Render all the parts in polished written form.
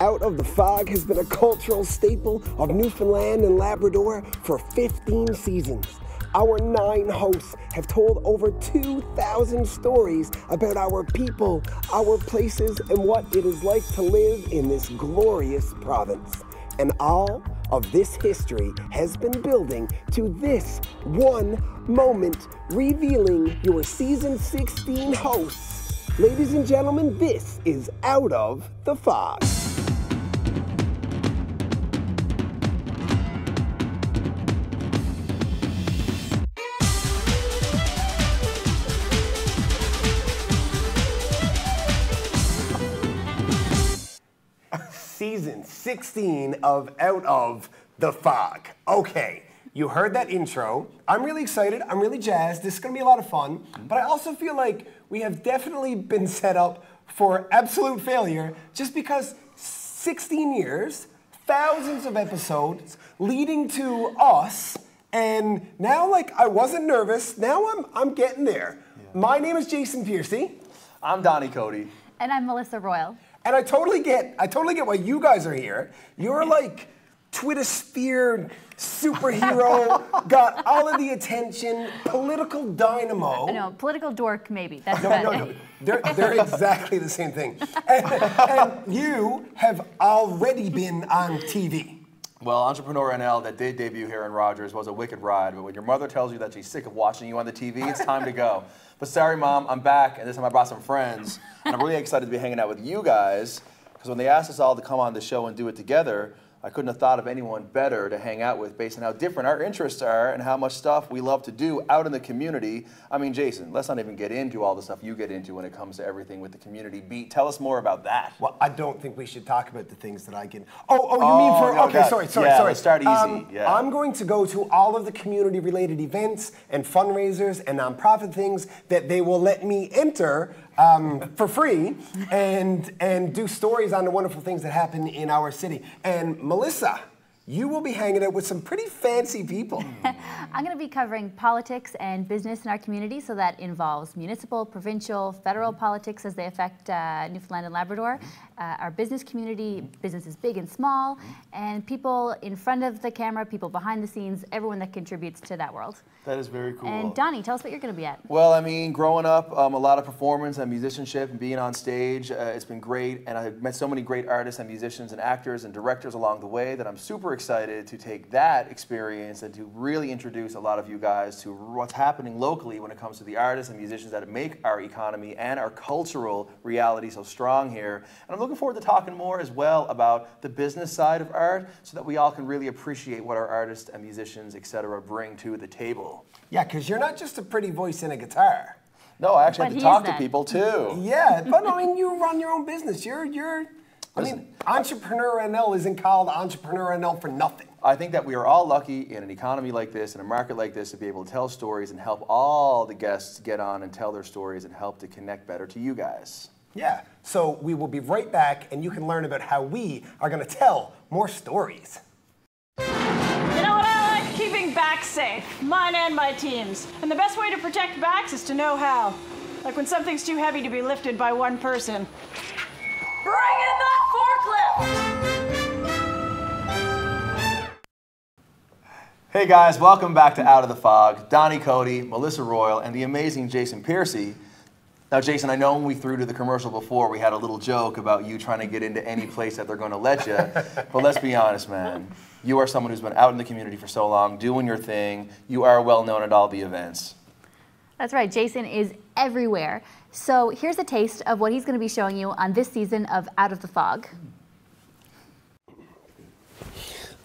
Out of the Fog has been a cultural staple of Newfoundland and Labrador for 15 seasons. Our 9 hosts have told over 2,000 stories about our people, our places, and what it is like to live in this glorious province. And all of this history has been building to this one moment, revealing your season 16 hosts. Ladies and gentlemen, this is Out of the Fog. Season 16 of Out of the Fog. Okay, you heard that intro. I'm really excited. I'm really jazzed. This is going to be a lot of fun. But I also feel like we have definitely been set up for absolute failure just because 16 years, thousands of episodes leading to us, and now like I wasn't nervous. Now I'm getting there. Yeah. My name is Jason Piercey. I'm Don-E Coady. And I'm Melissa Royle. And I totally get why you guys are here. You're like Twitter-sphere superhero, got all of the attention, political dynamo. No, political dork maybe. That's no. They're exactly the same thing. And you have already been on TV. Well, Entrepreneur NL that did debut here in Rogers was a wicked ride, but when your mother tells you that she's sick of watching you on the TV, it's time to go. But sorry, Mom, I'm back, and this time I brought some friends, and I'm really excited to be hanging out with you guys, because when they asked us all to come on the show and do it together, I couldn't have thought of anyone better to hang out with based on how different our interests are and how much stuff we love to do out in the community. I mean, Jason, let's not even get into all the stuff you get into when it comes to everything with the community beat. Tell us more about that. Well, I don't think we should talk about the things that I get. You mean for, no, okay, sorry. Let's start easy. Yeah. I'm going to go to all of the community-related events and fundraisers and nonprofit things that they will let me enter for free and do stories on the wonderful things that happen in our city. And Melissa, you will be hanging out with some pretty fancy people. I'm going to be covering politics and business in our community, so that involves municipal, provincial, federal politics as they affect Newfoundland and Labrador, our business community, businesses big and small, and people in front of the camera, people behind the scenes, everyone that contributes to that world. That is very cool. And Don-E, tell us what you're going to be at. Well, I mean, growing up, a lot of performance and musicianship and being on stage, it's been great, and I've met so many great artists and musicians and actors and directors along the way that I'm super excited to take that experience and to really introduce a lot of you guys to what's happening locally when it comes to the artists and musicians that make our economy and our cultural reality so strong here. And I'm looking forward to talking more as well about the business side of art so that we all can really appreciate what our artists and musicians, etc., bring to the table. Yeah, because you're not just a pretty voice and a guitar. No, I actually have to talk to people too. Yeah, but I mean, you run your own business. I mean, Entrepreneur NL isn't called Entrepreneur NL for nothing. I think that we are all lucky in an economy like this, in a market like this, to be able to tell stories and help all the guests get on and tell their stories and help to connect better to you guys. Yeah, so we will be right back, and you can learn about how we are going to tell more stories. You know what I like? Keeping backs safe. Mine and my team's. And the best way to protect backs is to know how. Like when something's too heavy to be lifted by one person. Bring in the forklift! Hey guys, welcome back to Out of the Fog. Don-E Coady, Melissa Royle, and the amazing Jason Piercey. Now, Jason, I know when we threw to the commercial before, we had a little joke about you trying to get into any place that they're going to let you. But let's be honest, man. You are someone who's been out in the community for so long, doing your thing. You are well known at all the events. That's right. Jason is everywhere. So here's a taste of what he's going to be showing you on this season of Out of the Fog.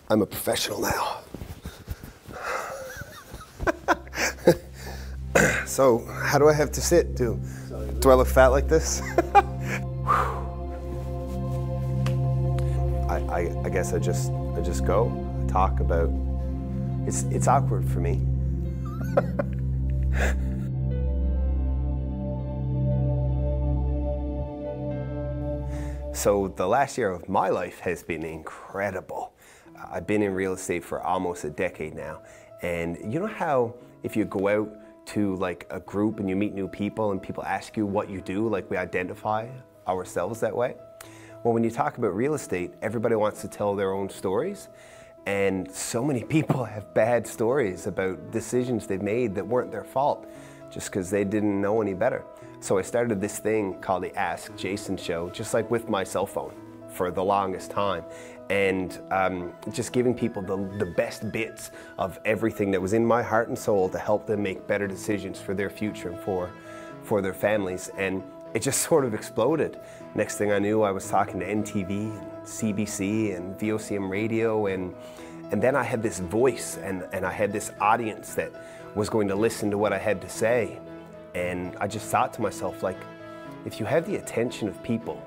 I'm a professional now. So, how do I have to sit? Do I look fat like this? I guess I just go. I talk about. It's awkward for me. So the last year of my life has been incredible. I've been in real estate for almost a decade now, and you know how if you go out to like a group and you meet new people and people ask you what you do, like we identify ourselves that way? Well, when you talk about real estate, everybody wants to tell their own stories. And so many people have bad stories about decisions they've made that weren't their fault, just because they didn't know any better. So I started this thing called the Ask Jason Show, just like with my cell phone for the longest time. And just giving people the best bits of everything that was in my heart and soul to help them make better decisions for their future and for their families. And it just sort of exploded. Next thing I knew, I was talking to NTV and CBC and VOCM radio, and then I had this voice and I had this audience that was going to listen to what I had to say. And I just thought to myself, like, if you have the attention of people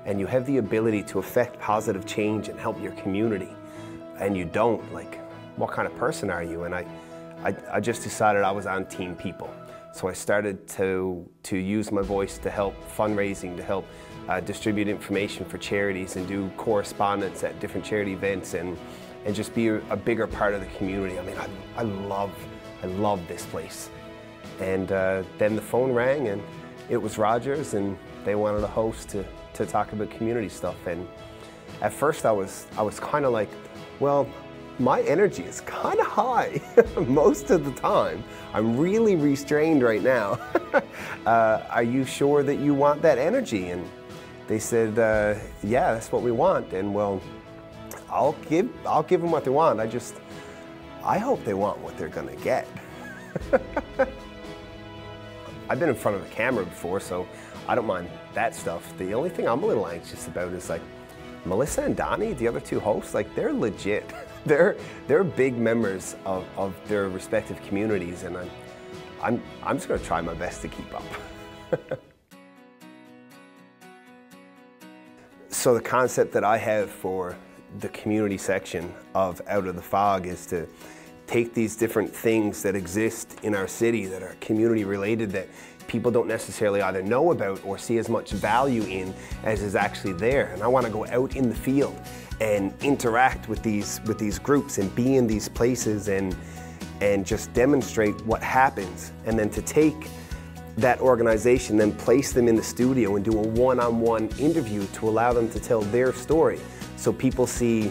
and you have the ability to affect positive change and help your community, and you don't, like, what kind of person are you? And I just decided I was on Team People. So I started to use my voice to help fundraising, to help distribute information for charities and do correspondence at different charity events and just be a bigger part of the community. I mean, I love this place. And then the phone rang and it was Rogers, and they wanted a host to talk about community stuff. And at first I was kind of like, well, my energy is kind of high most of the time. I'm really restrained right now. Are you sure that you want that energy? And they said, yeah, that's what we want. And well, I'll give them what they want. I hope they want what they're gonna get. I've been in front of a camera before, so I don't mind that stuff. The only thing I'm a little anxious about is, like, Melissa and Don-E, the other two hosts, like, they're legit. They're big members of their respective communities, and I'm just gonna try my best to keep up. So the concept that I have for the community section of Out of the Fog is to take these different things that exist in our city that are community related, that people don't necessarily either know about or see as much value in as is actually there. And I want to go out in the field and interact with these groups and be in these places and just demonstrate what happens, and then to take that organization, then place them in the studio and do a one-on-one interview to allow them to tell their story. So people see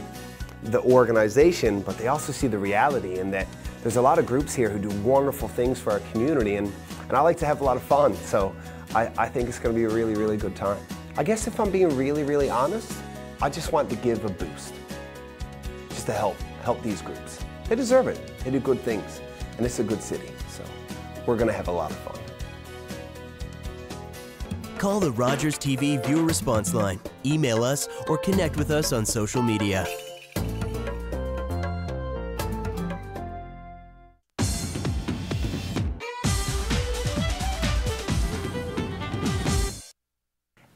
the organization, but they also see the reality, and that there's a lot of groups here who do wonderful things for our community, and I like to have a lot of fun. So I think it's going to be a really, really good time. I guess if I'm being really, really honest, I just want to give a boost, just to help these groups. They deserve it. They do good things, and it's a good city, so we're going to have a lot of fun. Call the Rogers TV viewer response line, email us, or connect with us on social media.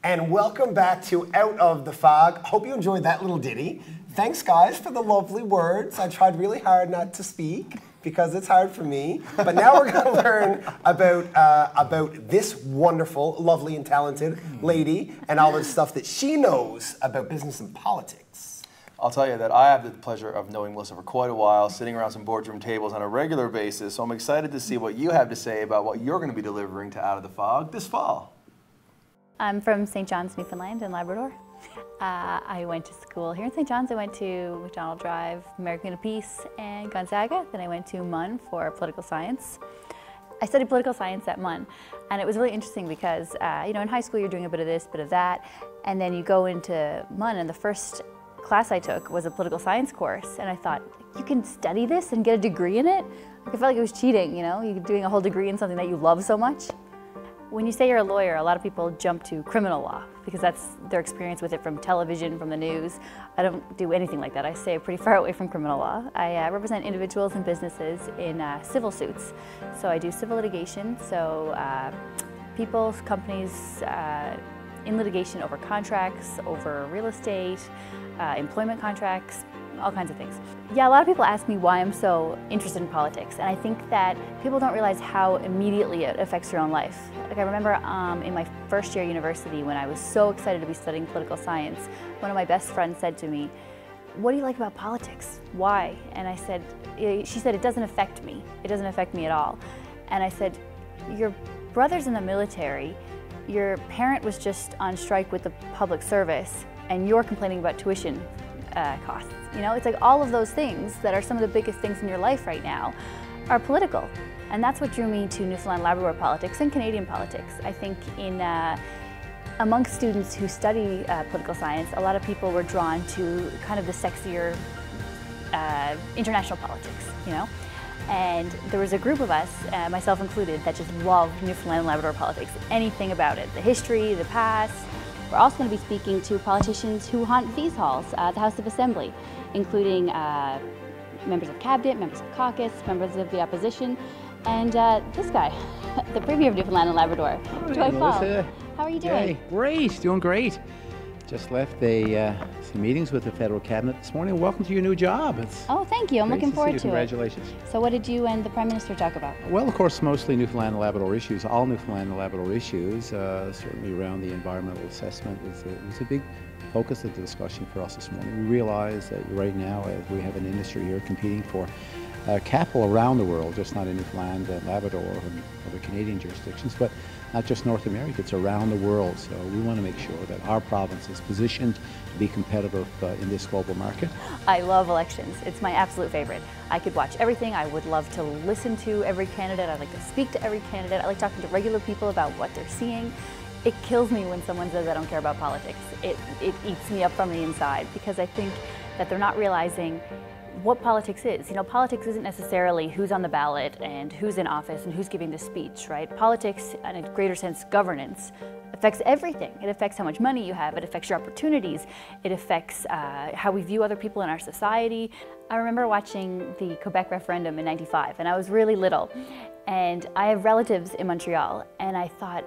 And welcome back to Out of the Fog. Hope you enjoyed that little ditty. Thanks, guys, for the lovely words. I tried really hard not to speak because it's hard for me. But now we're going to learn about this wonderful, lovely, and talented lady and all the stuff that she knows about business and politics. I'll tell you that I have the pleasure of knowing Melissa for quite a while, sitting around some boardroom tables on a regular basis. So I'm excited to see what you have to say about what you're going to be delivering to Out of the Fog this fall. I'm from St. John's, Newfoundland and Labrador. I went to school here in St. John's. I went to McDonald Drive, American of Peace, and Gonzaga. Then I went to MUN for political science. I studied political science at MUN, and it was really interesting because, you know, in high school you're doing a bit of this, bit of that, and then you go into MUN, and the first class I took was a political science course, and I thought, you can study this and get a degree in it? Like, I felt like it was cheating, you know? You're doing a whole degree in something that you love so much. When you say you're a lawyer, a lot of people jump to criminal law because that's their experience with it from television, from the news. I don't do anything like that. I stay pretty far away from criminal law. I represent individuals and businesses in civil suits. So I do civil litigation, so people, companies in litigation over contracts, over real estate, employment contracts, all kinds of things. Yeah, a lot of people ask me why I'm so interested in politics, and I think that people don't realize how immediately it affects your own life. Like, I remember in my first year at university when I was so excited to be studying political science, one of my best friends said to me, "What do you like about politics? Why?" And I said, she said, "It doesn't affect me. It doesn't affect me at all." And I said, "Your brother's in the military, your parent was just on strike with the public service, and you're complaining about tuition costs. You know, it's like all of those things that are some of the biggest things in your life right now are political. And that's what drew me to Newfoundland Labrador politics and Canadian politics. I think amongst students who study political science, a lot of people were drawn to kind of the sexier international politics, you know? And there was a group of us, myself included, that just loved Newfoundland and Labrador politics, anything about it, the history, the past. We're also going to be speaking to politicians who haunt these halls, the House of Assembly, including members of Cabinet, members of caucus, members of the opposition, and this guy, the Premier of Newfoundland and Labrador, Joy Paul. How are you doing? Hey, great, doing great. Just left some meetings with the federal cabinet this morning. Welcome to your new job. Oh, thank you. I'm looking forward to it. Congratulations. So what did you and the Prime Minister talk about? Well, of course, mostly Newfoundland and Labrador issues, all Newfoundland and Labrador issues, certainly around the environmental assessment was a big focus of the discussion for us this morning. We realize that right now we have an industry here competing for capital around the world, just not in Newfoundland and Labrador and other Canadian jurisdictions, but not just North America, it's around the world. So we want to make sure that our province is positioned to be competitive in this global market. I love elections. It's my absolute favorite. I could watch everything. I would love to listen to every candidate. I like to speak to every candidate. I like talking to regular people about what they're seeing. It kills me when someone says I don't care about politics. It eats me up from the inside because I think that they're not realizing what politics is. You know, politics isn't necessarily who's on the ballot and who's in office and who's giving the speech, right? Politics, in a greater sense, governance, affects everything. It affects how much money you have, it affects your opportunities, it affects how we view other people in our society. I remember watching the Quebec referendum in '95, and I was really little, and I have relatives in Montreal, and I thought,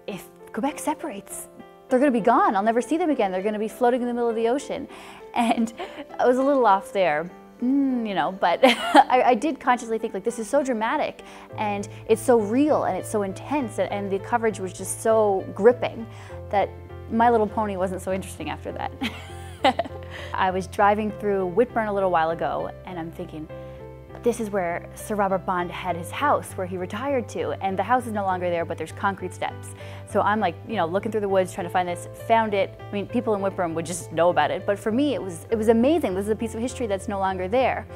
if Quebec separates, they're going to be gone. I'll never see them again. They're going to be floating in the middle of the ocean. And I was a little off there. You know, but I did consciously think, like, this is so dramatic and it's so real and it's so intense and the coverage was just so gripping that My Little Pony wasn't so interesting after that. I was driving through Whitburn a little while ago and I'm thinking, this is where Sir Robert Bond had his house where he retired to, and the house is no longer there, but there's concrete steps. So I'm like, you know, looking through the woods trying to find this, found it. I mean, people in Whitburn would just know about it, but for me it was amazing. This is a piece of history that's no longer there.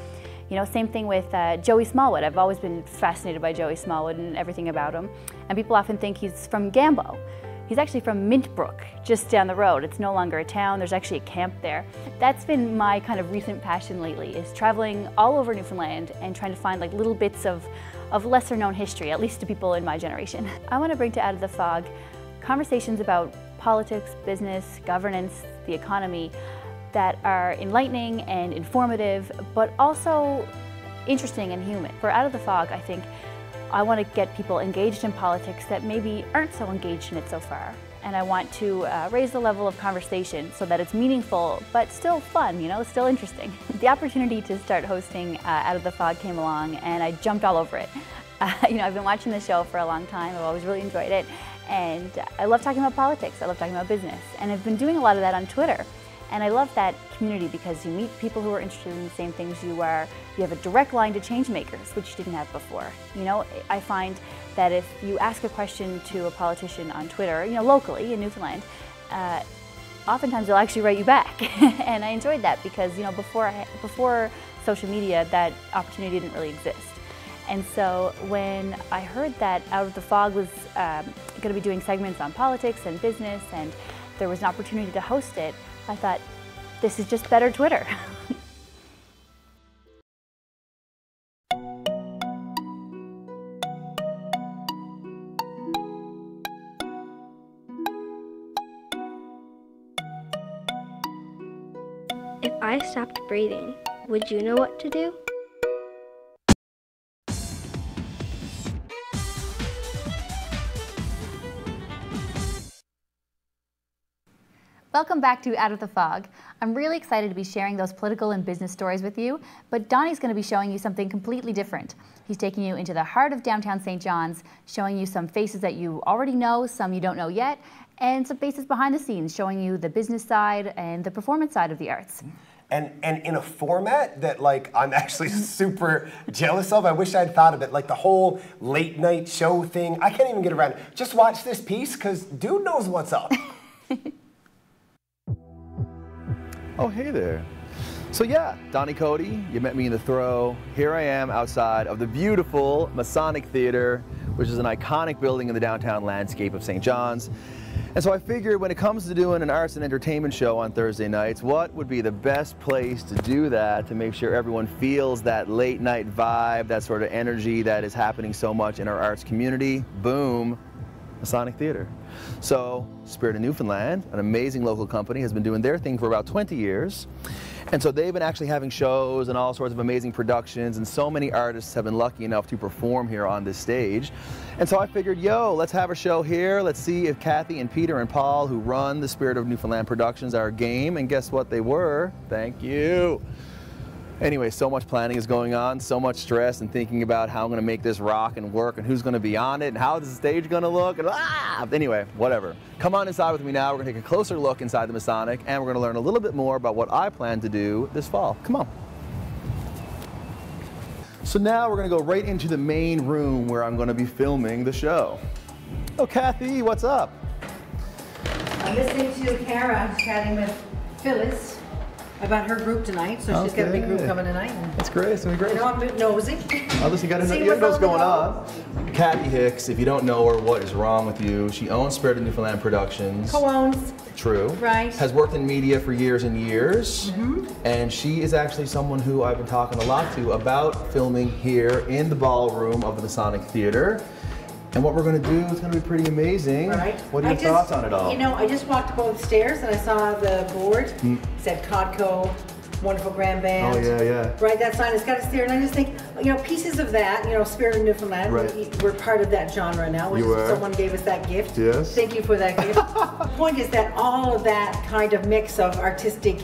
You know, same thing with Joey Smallwood. I've always been fascinated by Joey Smallwood and everything about him. And people often think he's from Gambo. He's actually from Mintbrook, just down the road. It's no longer a town, there's actually a camp there. That's been my kind of recent passion lately, is traveling all over Newfoundland and trying to find like little bits of lesser known history, at least to people in my generation. I want to bring to Out of the Fog conversations about politics, business, governance, the economy that are enlightening and informative, but also interesting and human. For Out of the Fog, I think I want to get people engaged in politics that maybe aren't so engaged in it so far. And I want to raise the level of conversation so that it's meaningful, but still fun, you know, still interesting. The opportunity to start hosting Out of the Fog came along and I jumped all over it. You know, I've been watching the show for a long time. I've always really enjoyed it. And I love talking about politics. I love talking about business. And I've been doing a lot of that on Twitter. And I love that community because you meet people who are interested in the same things you are. You have a direct line to change makers, which you didn't have before. You know, I find that if you ask a question to a politician on Twitter, you know, locally in Newfoundland, oftentimes they'll actually write you back. And I enjoyed that because, you know, before social media, that opportunity didn't really exist. And so when I heard that Out of the Fog was going to be doing segments on politics and business, and there was an opportunity to host it, I thought, this is just better Twitter. If I stopped breathing, would you know what to do? Welcome back to Out of the Fog. I'm really excited to be sharing those political and business stories with you, but Don-E's going to be showing you something completely different. He's taking you into the heart of downtown St. John's, showing you some faces that you already know, some you don't know yet, and some faces behind the scenes, showing you the business side and the performance side of the arts. And in a format that, like, I'm actually super jealous of. I wish I'd thought of it, like the whole late night show thing. I can't even get around it. Just watch this piece, because dude knows what's up. Oh, hey there. So yeah, Don-E Coady, you met me in the throw. Here I am outside of the beautiful Masonic Theatre, which is an iconic building in the downtown landscape of St. John's. And so I figured when it comes to doing an arts and entertainment show on Thursday nights, what would be the best place to do that to make sure everyone feels that late night vibe, that sort of energy that is happening so much in our arts community? Boom, Masonic Theatre. So Spirit of Newfoundland, an amazing local company, has been doing their thing for about 20 years. And so they've been actually having shows and all sorts of amazing productions, and so many artists have been lucky enough to perform here on this stage. And so I figured, yo, let's have a show here. Let's see if Cathy and Peter and Paul, who run the Spirit of Newfoundland Productions, are game. And guess what they were? Thank you. Anyway, so much planning is going on, so much stress and thinking about how I'm going to make this rock and work and who's going to be on it and how is the stage going to look. And anyway, whatever. Come on inside with me now. We're going to take a closer look inside the Masonic, and we're going to learn a little bit more about what I plan to do this fall. Come on. So now we're going to go right into the main room where I'm going to be filming the show. Oh, Cathy, what's up? I'm listening to Kara chatting with Phyllis about her group tonight, so she's got a big group coming tonight. That's great. It's gonna be great. You know, I'm a bit nosy. Oh, listen, you know what's going on. Cathy Hicks, if you don't know her, what is wrong with you? She owns Spirit of Newfoundland Productions. Co-owns. True. Right. Has worked in media for years and years. And she is actually someone who I've been talking a lot to about filming here in the ballroom of the Masonic Theatre. And what we're going to do is going to be pretty amazing. Right. What are your thoughts on it all? You know, I just walked up the stairs and I saw the board. It said Codco, wonderful grand band. Oh, yeah, yeah. Right, that sign has got us there. And I just think, you know, pieces of that, you know, Spirit of Newfoundland, right. We're part of that genre now. Someone gave us that gift. Yes. Thank you for that gift. The point is that all of that kind of mix of artistic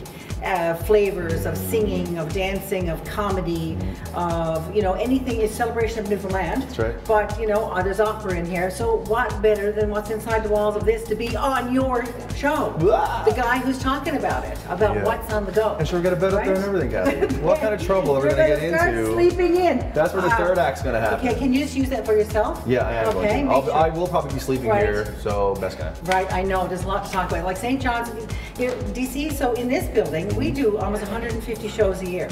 flavors of singing, of dancing, of comedy, of, you know, anything is celebration of Newfoundland. That's right. But, you know, there's opera in here. So what better than what's inside the walls of this to be on your show? The guy who's talking about it, about what's on the go. And sure, we're going to bed up there and everything, Cathy. What kind of trouble are we going to get into? Sleeping in. That's where the third act's going to happen. Okay, can you just use that for yourself? Yeah, I am. Okay, Sure. I will probably be sleeping here, so best guy. Right, I know. There's a lot to talk about. Like St. John's, you know, DC. So in this building, we do almost 150 shows a year.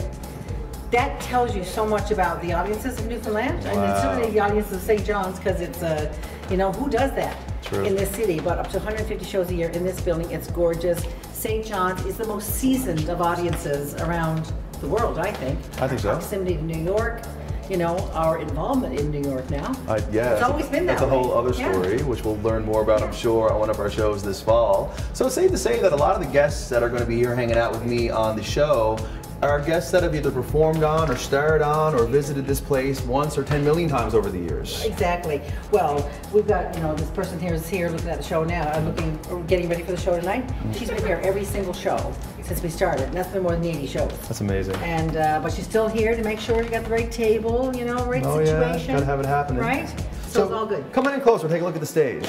That tells you so much about the audiences of Newfoundland, and then certainly the audiences of St. John's, because it's you know, who does that in this city? But up to 150 shows a year in this building. It's gorgeous. St. John's is the most seasoned of audiences around the world, I think. I think so. Proximity to New York. You know, our involvement in New York now. Yeah, it's always been that That's a whole other story, which we'll learn more about, I'm sure, on one of our shows this fall. So it's safe to say that a lot of the guests that are going to be here hanging out with me on the show are guests that have either performed on or starred on or visited this place once or 10 million times over the years. Exactly. Well, we've got, you know, this person here is here looking at the show now. We're getting ready for the show tonight. She's been here every single show since we started, and that's been more than 80 shows. That's amazing. And but she's still here to make sure you got the right table, you know, right situation. Yeah, gotta have it happening. Right? So it's all good. Come on in closer, take a look at the stage.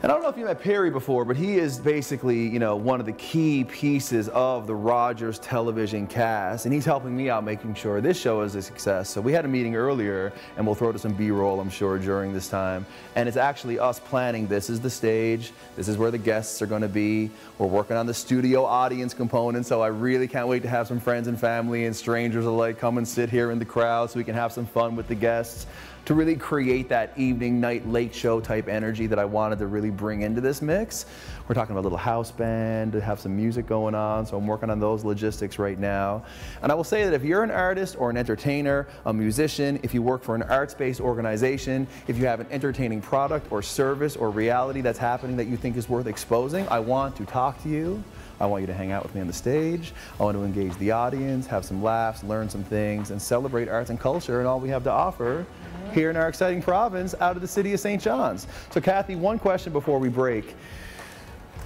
And I don't know if you met Perry before, but he is basically, you know, one of the key pieces of the Rogers television cast, and he's helping me out making sure this show is a success. So we had a meeting earlier, and we'll throw to some B-roll, I'm sure, during this time. And it's actually us planning. This is the stage. This is where the guests are going to be. We're working on the studio audience component, so I really can't wait to have some friends and family and strangers alike come and sit here in the crowd so we can have some fun with the guests, to really create that evening, night, late show type energy that I wanted to really bring into this mix. We're talking about a little house band, to have some music going on, so I'm working on those logistics right now. And I will say that if you're an artist or an entertainer, a musician, if you work for an arts-based organization, if you have an entertaining product or service or reality that's happening that you think is worth exposing, I want to talk to you. I want you to hang out with me on the stage. I want to engage the audience, have some laughs, learn some things, and celebrate arts and culture and all we have to offer here in our exciting province out of the city of St. John's. So Cathy, one question before we break.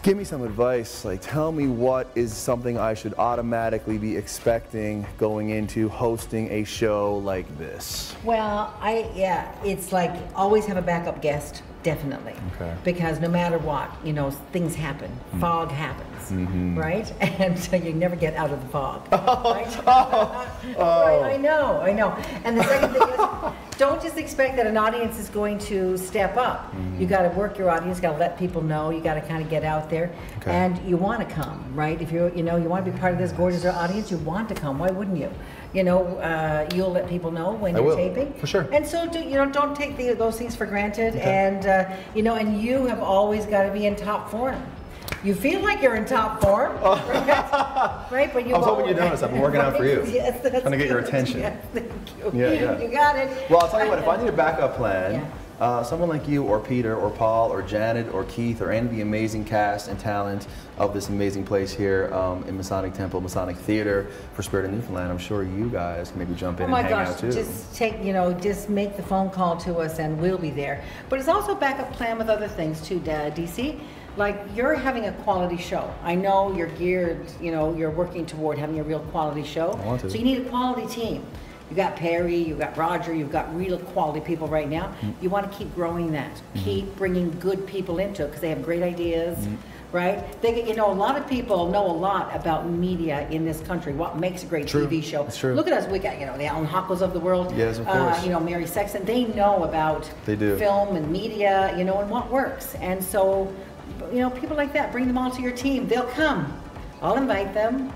Give me some advice. Like, tell me what is something I should automatically be expecting going into hosting a show like this. Well, it's like always have a backup guest. Definitely. Okay. Because no matter what, you know, things happen. Fog happens, right? And so you never get out of the fog, right? Right? I know. And the second thing is, don't just expect that an audience is going to step up. You got to work your audience, got to let people know, you got to kind of get out there, and you want to come, right? If you're, you know, you want to be part of this gorgeous audience, you want to come. Why wouldn't you? You know, you'll let people know when you're taping. For sure. And so, don't take those things for granted. And, you know, and you have always got to be in top form. You feel like you're in top form, right? But you I was hoping you'd notice. I've been working out for you. Yes, that's trying to get your attention. Yes, thank you. Yeah. You got it. Well, I'll tell you what, if I need a backup plan, someone like you or Peter or Paul or Janet or Keith or any of the amazing cast and talent of this amazing place here in Masonic Temple, Masonic Theatre for Spirit of Newfoundland, I'm sure you guys can maybe jump in and hang out too. Just make the phone call to us and we'll be there. But it's also a backup plan with other things too, DC. Like, you're having a quality show. I know you're geared, you know, you're working toward having a real quality show. I want to. So you need a quality team. You got Perry, you got Roger, you've got real quality people right now. You want to keep growing that. Keep bringing good people into it because they have great ideas, right? You know, a lot of people know a lot about media in this country. What makes a great TV show? That's true. Look at us. We got, you know, the Alan Hockles of the world. Yes, of course. You know, Mary Sexton. They know about film and media, you know, and what works. And so, you know, people like that, bring them all to your team. They'll come. I'll invite them.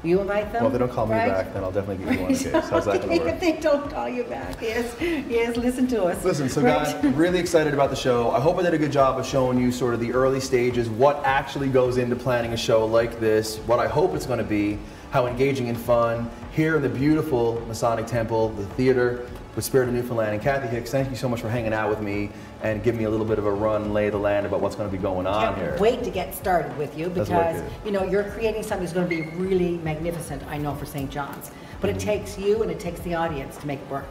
You invite them. Well, if they don't call me back, then I'll definitely give you one case. How's that going to work? If they don't call you back, yes, listen to us. Listen, so guys, really excited about the show. I hope I did a good job of showing you sort of the early stages, what actually goes into planning a show like this, what I hope it's going to be, how engaging and fun, here in the beautiful Masonic Temple, the theater with Spirit of Newfoundland. And Cathy Hicks, thank you so much for hanging out with me and giving me a little bit of a run, lay of the land about what's going to be going on here. Can't wait to get started with you because, you know, you're creating something that's going to be really magnificent, I know, for St. John's. But it takes you and it takes the audience to make it work.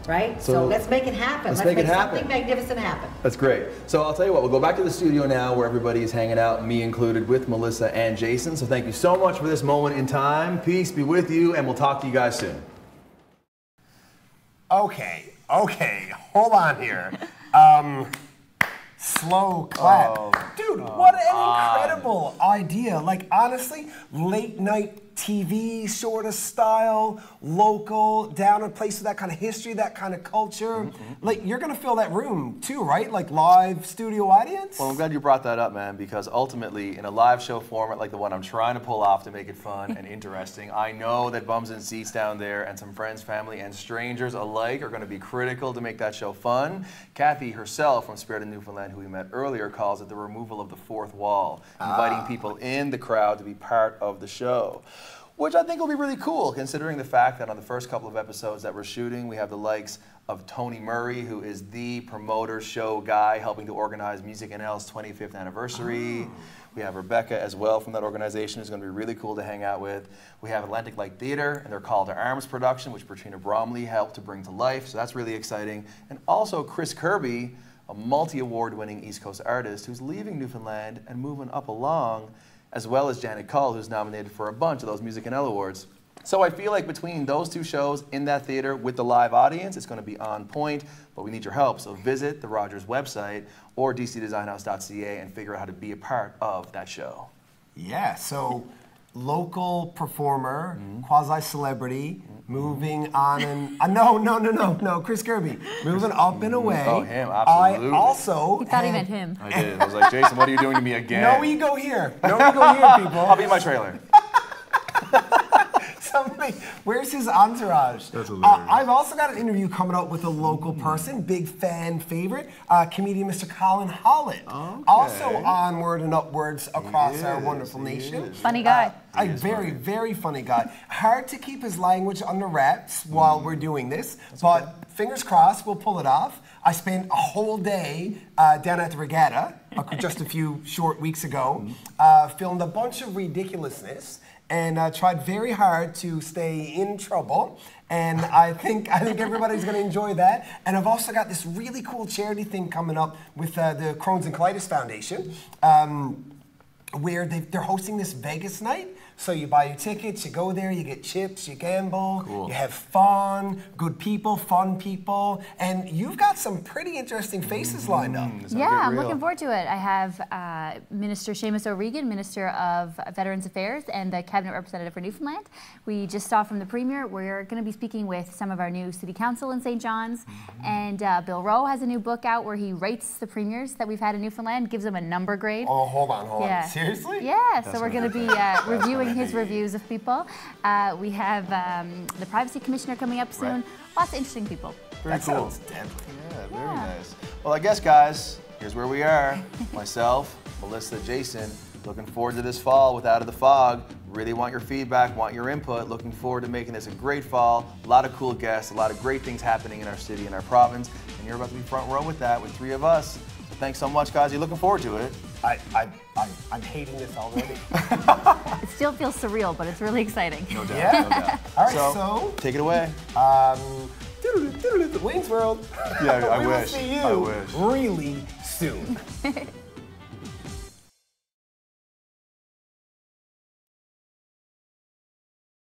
Right? So let's make it happen. Let's make something magnificent happen. That's great. So I'll tell you what, we'll go back to the studio now where everybody's hanging out, me included, with Melissa and Jason. So thank you so much for this moment in time. Peace be with you, and we'll talk to you guys soon. Okay, hold on here. Slow clap. Dude, what an incredible idea. Like, honestly, late night TV sort of style, local, down in a place with that kind of history, that kind of culture. Like, you're gonna fill that room too, right? Like, live studio audience? Well, I'm glad you brought that up, man, because ultimately, in a live show format like the one I'm trying to pull off to make it fun and interesting, I know that bums and seats down there and some friends, family, and strangers alike are gonna be critical to make that show fun. Cathy herself from Spirit of Newfoundland, who we met earlier, calls it the removal of the fourth wall, inviting people in the crowd to be part of the show. Which I think will be really cool, considering the fact that on the first couple of episodes that we're shooting, we have the likes of Tony Murray, who is the promoter show guy helping to organize Music NL's 25th anniversary. We have Rebecca as well from that organization, who's going to be really cool to hang out with. We have Atlantic Light Theatre and their Call to Arms production, which Bertina Bromley helped to bring to life, so that's really exciting. And also Chris Kirby, a multi-award winning East Coast artist who's leaving Newfoundland and moving up along, as well as Janet Cull, who's nominated for a bunch of those Music NL awards. So I feel like between those two shows in that theater with the live audience, it's going to be on point, but we need your help. So visit the Rogers website or dcdesignhouse.ca and figure out how to be a part of that show. Yeah, so local performer, quasi-celebrity, moving on and... no, Chris Kirby. Moving up and away. Oh, him, absolutely. I also... You thought he meant him. I did. I was like, Jason, what are you doing to me again? No ego here. No ego here, people. I'll be in my trailer. Somebody, where's his entourage? That's hilarious. I've also got an interview coming up with a local person, big fan favorite, comedian Mr. Colin Hollett. Okay. Also onward and upwards across our wonderful nation. Funny guy. A very funny guy. Hard to keep his language under wraps while we're doing this, but fingers crossed we'll pull it off. I spent a whole day down at the regatta just a few short weeks ago, filmed a bunch of ridiculousness, and tried very hard to stay in trouble. And I think everybody's going to enjoy that. And I've also got this really cool charity thing coming up with the Crohn's and Colitis Foundation. where they're hosting this Vegas night. So you buy your tickets, you go there, you get chips, you gamble, you have fun, good people, fun people, and you've got some pretty interesting faces lined up. Yeah, I'm looking forward to it. I have Minister Seamus O'Regan, Minister of Veterans Affairs and the Cabinet Representative for Newfoundland. We just saw from the Premier, we're going to be speaking with some of our new City Council in St. John's, and Bill Rowe has a new book out where he rates the premiers that we've had in Newfoundland, gives them a number grade. Oh, hold on. Seriously? Yeah, so we're going to be reviewing his reviews of people. We have the Privacy Commissioner coming up soon. Lots of interesting people. Very That cool. sounds deadly. Yeah, very nice. Well, I guess, guys, here's where we are. Myself, Melissa, Jason, looking forward to this fall with Out of the Fog. Really want your feedback, want your input. Looking forward to making this a great fall. A lot of cool guests, a lot of great things happening in our city and our province. And you're about to be front row with that, with 3 of us. So thanks so much, guys. You're looking forward to it. I'm hating this already. It still feels surreal, but it's really exciting. No doubt, Yeah? no doubt. All right, so take it away. Wayne's World. Yeah, I We will wish. see you I wish. really soon.